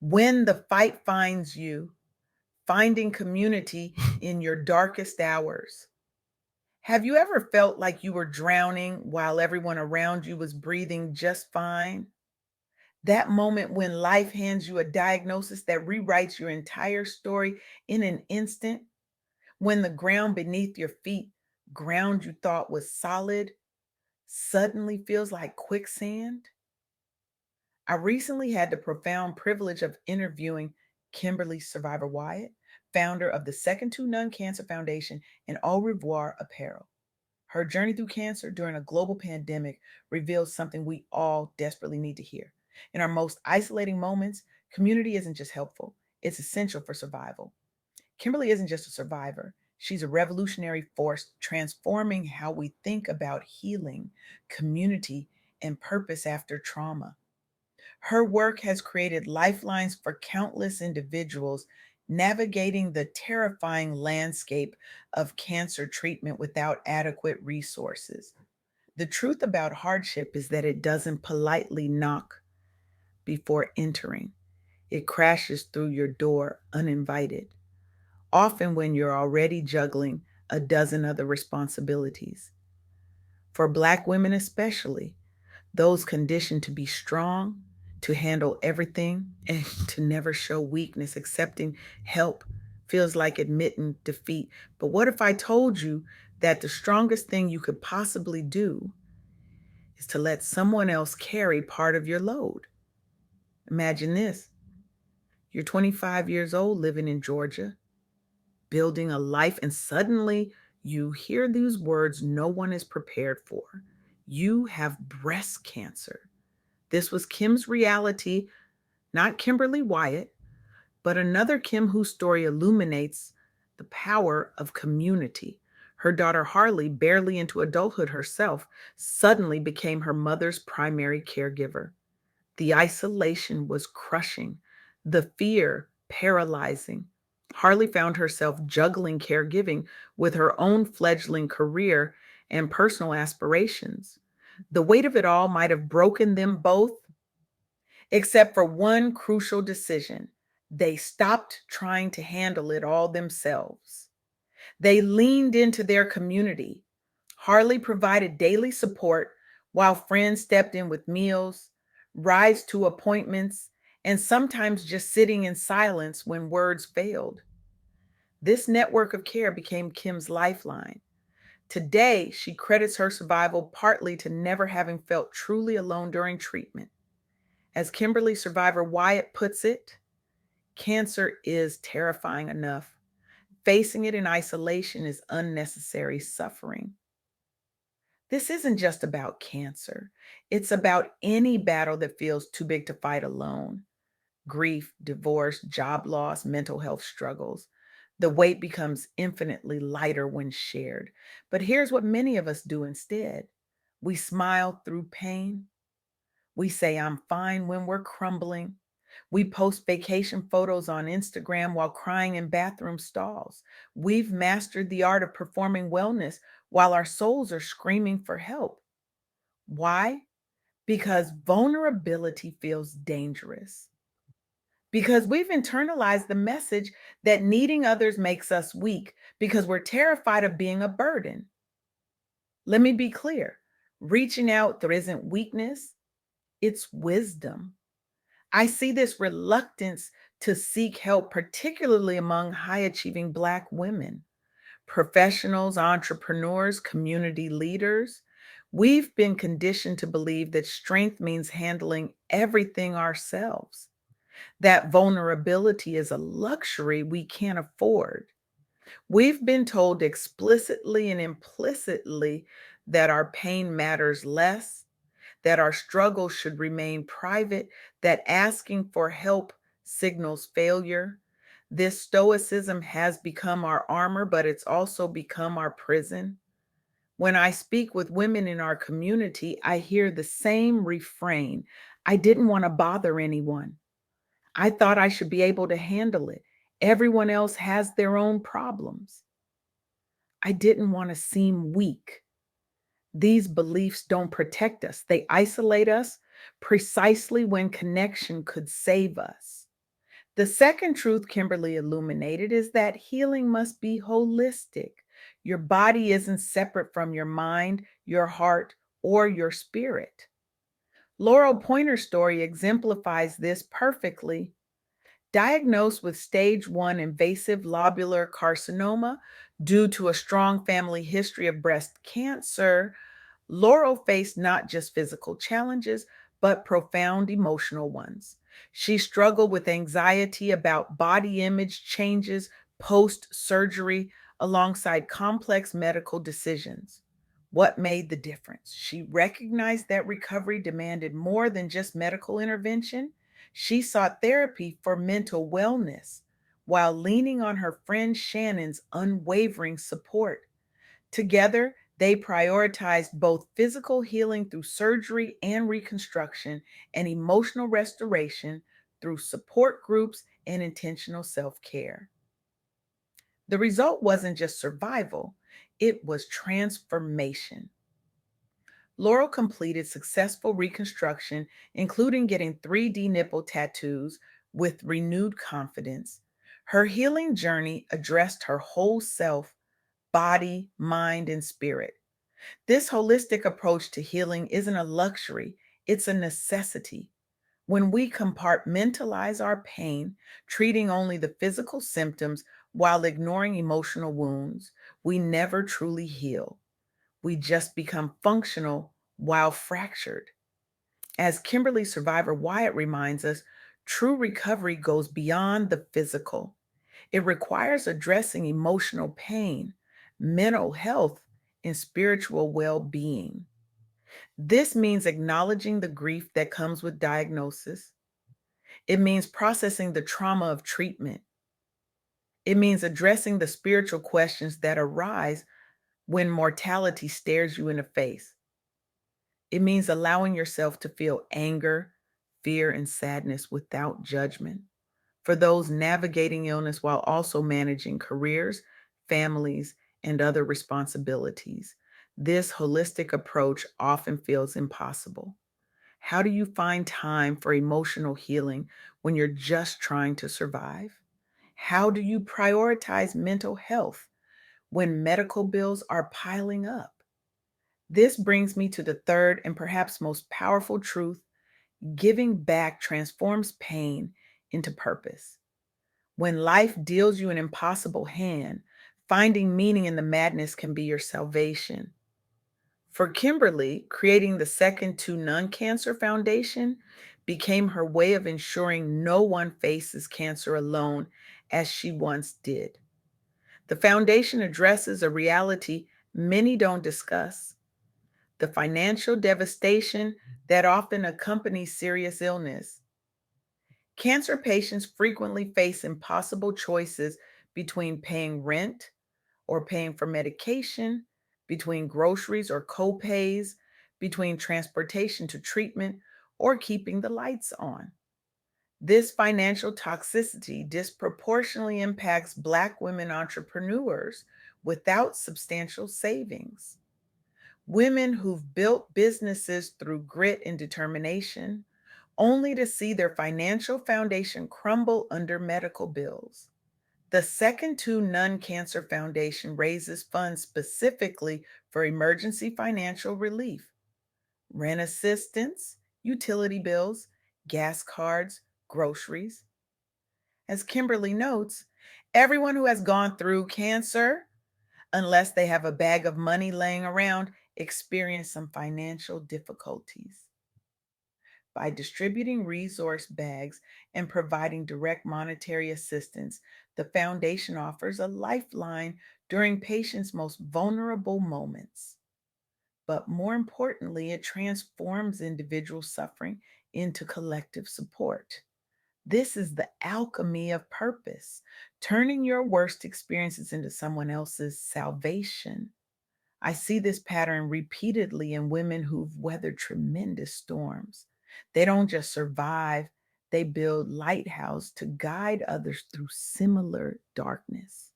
When the fight finds you, finding community in your darkest hours. Have you ever felt like you were drowning while everyone around you was breathing just fine? That moment when life hands you a diagnosis that rewrites your entire story in an instant, when the ground beneath your feet, ground you thought was solid, suddenly feels like quicksand? I recently had the profound privilege of interviewing Kimberly Survivor Wyatt, founder of the Second to None Cancer Foundation and Au Revoir Apparel. Her journey through cancer during a global pandemic reveals something we all desperately need to hear. In our most isolating moments, community isn't just helpful, it's essential for survival. Kimberly isn't just a survivor, she's a revolutionary force transforming how we think about healing, community, and purpose after trauma. Her work has created lifelines for countless individuals navigating the terrifying landscape of cancer treatment without adequate resources. The truth about hardship is that it doesn't politely knock before entering, it crashes through your door uninvited, often when you're already juggling a dozen other responsibilities. For Black women, especially, those conditioned to be strong, to handle everything, and to never show weakness. Accepting help feels like admitting defeat. But what if I told you that the strongest thing you could possibly do is to let someone else carry part of your load? Imagine this: you're 25 years old living in Georgia, building a life, and suddenly you hear these words no one is prepared for. You have breast cancer. This was Kim's reality, not Kimberly Wyatt, but another Kim whose story illuminates the power of community. Her daughter Harley, barely into adulthood herself, suddenly became her mother's primary caregiver. The isolation was crushing, the fear paralyzing. Harley found herself juggling caregiving with her own fledgling career and personal aspirations. The weight of it all might have broken them both, except for one crucial decision. They stopped trying to handle it all themselves. They leaned into their community. Harley provided daily support while friends stepped in with meals, rides to appointments, and sometimes just sitting in silence when words failed. This network of care became Kim's lifeline. Today, she credits her survival partly to never having felt truly alone during treatment. As Kimberly Survivor Wyatt puts it, cancer is terrifying enough. Facing it in isolation is unnecessary suffering. This isn't just about cancer, it's about any battle that feels too big to fight alone: grief, divorce, job loss, mental health struggles. The weight becomes infinitely lighter when shared. But here's what many of us do instead: we smile through pain. We say, I'm fine when we're crumbling. We post vacation photos on Instagram while crying in bathroom stalls. We've mastered the art of performing wellness while our souls are screaming for help. Why? Because vulnerability feels dangerous. Because we've internalized the message that needing others makes us weak because we're terrified of being a burden. Let me be clear: reaching out there isn't weakness, it's wisdom. I see this reluctance to seek help, particularly among high achieving Black women, professionals, entrepreneurs, community leaders. We've been conditioned to believe that strength means handling everything ourselves, that vulnerability is a luxury we can't afford. We've been told explicitly and implicitly that our pain matters less, that our struggles should remain private, that asking for help signals failure. This stoicism has become our armor, but it's also become our prison. When I speak with women in our community, I hear the same refrain: I didn't want to bother anyone. I thought I should be able to handle it. Everyone else has their own problems. I didn't want to seem weak. These beliefs don't protect us, they isolate us precisely when connection could save us. The second truth Kimberly illuminated is that healing must be holistic. Your body isn't separate from your mind, your heart, or your spirit. Laurel Pointer's story exemplifies this perfectly. Diagnosed with stage 1 invasive lobular carcinoma due to a strong family history of breast cancer, Laurel faced not just physical challenges, but profound emotional ones. She struggled with anxiety about body image changes post surgery alongside complex medical decisions. What made the difference? She recognized that recovery demanded more than just medical intervention. She sought therapy for mental wellness while leaning on her friend Shannon's unwavering support. Together, they prioritized both physical healing through surgery and reconstruction and emotional restoration through support groups and intentional self care. The result wasn't just survival, it was transformation. Laurel completed successful reconstruction, including getting 3D nipple tattoos with renewed confidence. Her healing journey addressed her whole self, body, mind, and spirit. This holistic approach to healing isn't a luxury, it's a necessity. When we compartmentalize our pain, treating only the physical symptoms while ignoring emotional wounds, we never truly heal. We just become functional while fractured. As Kimberly Survivor Wyatt reminds us, true recovery goes beyond the physical. It requires addressing emotional pain, mental health, and spiritual well being. This means acknowledging the grief that comes with diagnosis. It means processing the trauma of treatment. It means addressing the spiritual questions that arise when mortality stares you in the face. It means allowing yourself to feel anger, fear, and sadness without judgment. For those navigating illness while also managing careers, families, and other responsibilities, this holistic approach often feels impossible. How do you find time for emotional healing when you're just trying to survive? How do you prioritize mental health when medical bills are piling up? This brings me to the third and perhaps most powerful truth: giving back transforms pain into purpose. When life deals you an impossible hand, finding meaning in the madness can be your salvation. For Kimberly, creating the Second to None Cancer Foundation became her way of ensuring no one faces cancer alone as she once did. The foundation addresses a reality many don't discuss: the financial devastation that often accompanies serious illness. Cancer patients frequently face impossible choices between paying rent or paying for medication, between groceries or co-pays, between transportation to treatment, or keeping the lights on. This financial toxicity disproportionately impacts Black women entrepreneurs without substantial savings. Women who've built businesses through grit and determination, only to see their financial foundation crumble under medical bills. The Second to None Cancer Foundation raises funds specifically for emergency financial relief, rent assistance, utility bills, gas cards, groceries. As Kimberly notes, everyone who has gone through cancer, unless they have a bag of money laying around, experience some financial difficulties. By distributing resource bags and providing direct monetary assistance, the foundation offers a lifeline during patients' most vulnerable moments. But more importantly, it transforms individual suffering into collective support. This is the alchemy of purpose, turning your worst experiences into someone else's salvation. I see this pattern repeatedly in women who've weathered tremendous storms. They don't just survive, they build lighthouse to guide others through similar darkness.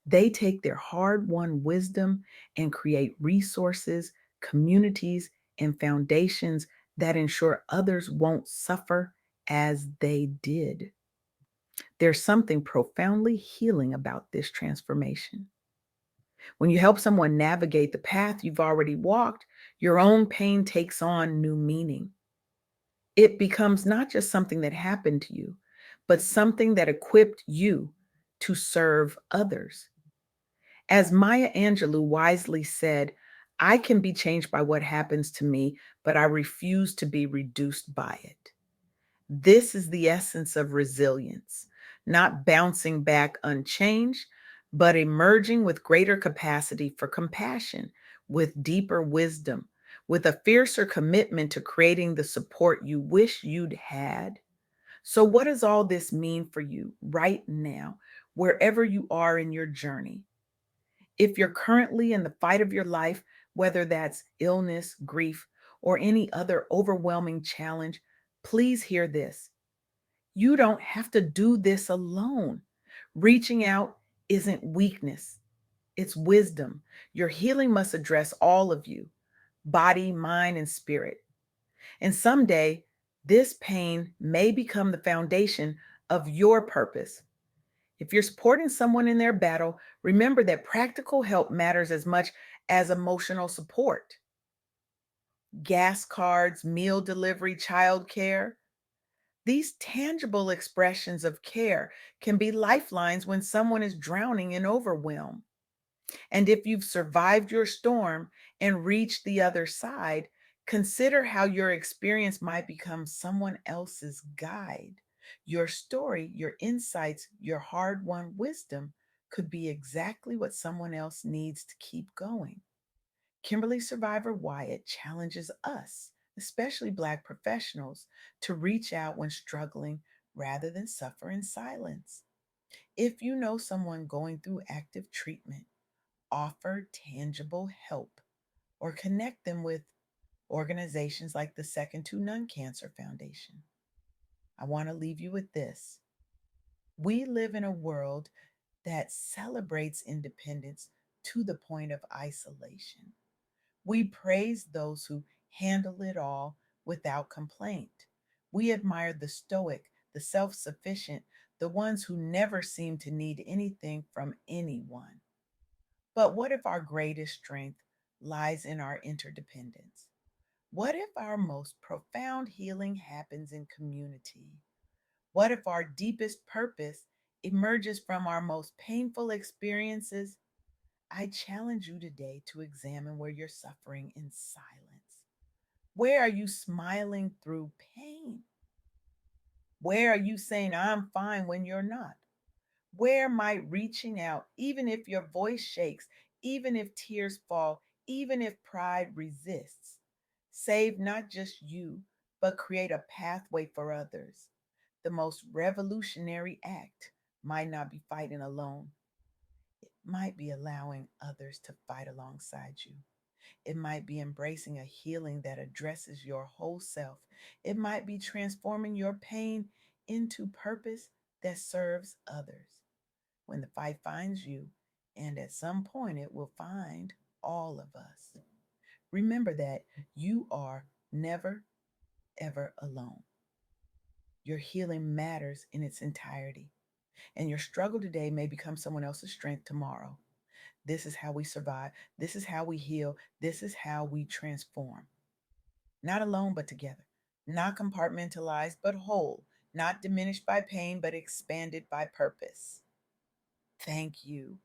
They take their hard-won wisdom and create resources, communities, and foundations that ensure others won't suffer as they did. There's something profoundly healing about this transformation. When you help someone navigate the path you've already walked, your own pain takes on new meaning. It becomes not just something that happened to you, but something that equipped you to serve others. As Maya Angelou wisely said, I can be changed by what happens to me, but I refuse to be reduced by it. This is the essence of resilience, not bouncing back unchanged, but emerging with greater capacity for compassion, with deeper wisdom, with a fiercer commitment to creating the support you wish you'd had. So, what does all this mean for you right now, wherever you are in your journey? If you're currently in the fight of your life, whether that's illness, grief, or any other overwhelming challenge, please hear this. You don't have to do this alone. Reaching out isn't weakness, it's wisdom. Your healing must address all of you, body, mind, and spirit. And someday, this pain may become the foundation of your purpose. If you're supporting someone in their battle, remember that practical help matters as much as emotional support. Gas cards, meal delivery, childcare, these tangible expressions of care can be lifelines when someone is drowning in overwhelm. And if you've survived your storm and reached the other side, consider how your experience might become someone else's guide. Your story, your insights, your hard won wisdom could be exactly what someone else needs to keep going. Kimberly Survivor Wyatt challenges us, especially Black professionals, to reach out when struggling rather than suffer in silence. If you know someone going through active treatment, offer tangible help or connect them with organizations like the Second to None Cancer Foundation. I want to leave you with this. We live in a world that celebrates independence to the point of isolation. We praise those who handle it all without complaint. We admire the stoic, the self sufficient, the ones who never seem to need anything from anyone. But what if our greatest strength lies in our interdependence? What if our most profound healing happens in community? What if our deepest purpose emerges from our most painful experiences? I challenge you today to examine where you're suffering in silence. Where are you smiling through pain? Where are you saying, I'm fine when you're not? Where might reaching out, even if your voice shakes, even if tears fall, even if pride resists, save not just you, but create a pathway for others? The most revolutionary act might not be fighting alone, it might be allowing others to fight alongside you. It might be embracing a healing that addresses your whole self. It might be transforming your pain into purpose that serves others. When the fight finds you, and at some point it will find all of us, remember that you are never, ever alone. Your healing matters in its entirety, and your struggle today may become someone else's strength tomorrow. This is how we survive. This is how we heal. This is how we transform. Not alone, but together. Not compartmentalized, but whole. Not diminished by pain, but expanded by purpose. Thank you